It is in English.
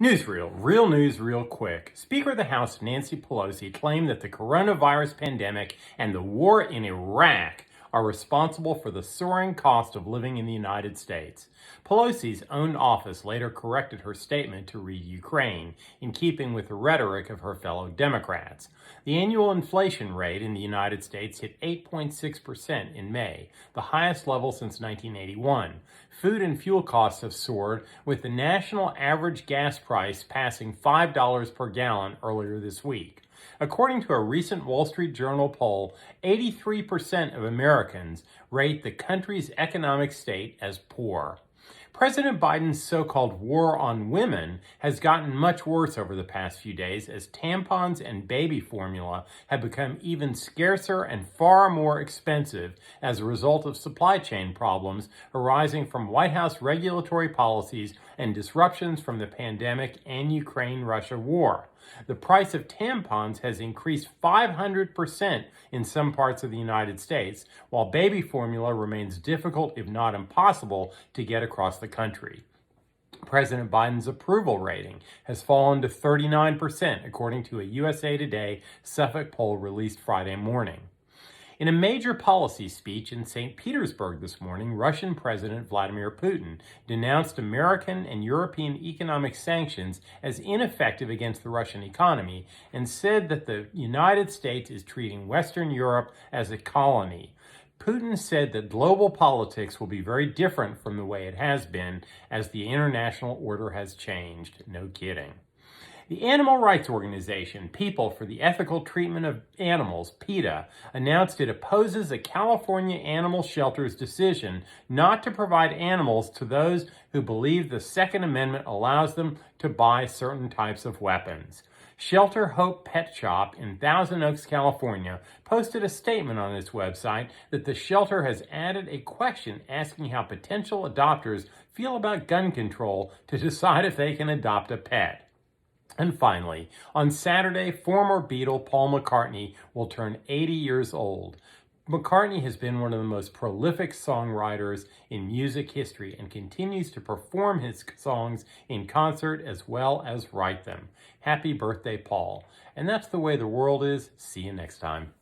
NewsReal, real news real quick. Speaker of the House Nancy Pelosi claimed that the coronavirus pandemic and the war in Iraq are responsible for the soaring cost of living in the United States. Pelosi's own office later corrected her statement to read Ukraine, in keeping with the rhetoric of her fellow Democrats. The annual inflation rate in the United States hit 8.6% in May, the highest level since 1981. Food and fuel costs have soared, with the national average gas price passing $5 per gallon earlier this week. According to a recent Wall Street Journal poll, 83% of Americans rate the country's economic state as poor. President Biden's so-called war on women has gotten much worse over the past few days as tampons and baby formula have become even scarcer and far more expensive as a result of supply chain problems arising from White House regulatory policies and disruptions from the pandemic and Ukraine-Russia war. The price of tampons has increased 500% in some parts of the United States, while baby formula remains difficult, if not impossible, to get across the country. President Biden's approval rating has fallen to 39%, according to a USA Today Suffolk poll released Friday morning. In a major policy speech in St. Petersburg this morning, Russian President Vladimir Putin denounced American and European economic sanctions as ineffective against the Russian economy and said that the United States is treating Western Europe as a colony. Putin said that global politics will be very different from the way it has been as the international order has changed. No kidding. The animal rights organization People for the Ethical Treatment of Animals, PETA, announced it opposes a California animal shelter's decision not to provide animals to those who believe the Second Amendment allows them to buy certain types of weapons. Shelter Hope Pet Shop in Thousand Oaks, California, posted a statement on its website that the shelter has added a question asking how potential adopters feel about gun control to decide if they can adopt a pet. And finally, on Saturday, former Beatle Paul McCartney will turn 80 years old. McCartney has been one of the most prolific songwriters in music history and continues to perform his songs in concert as well as write them. Happy birthday, Paul. And that's the way the world is. See you next time.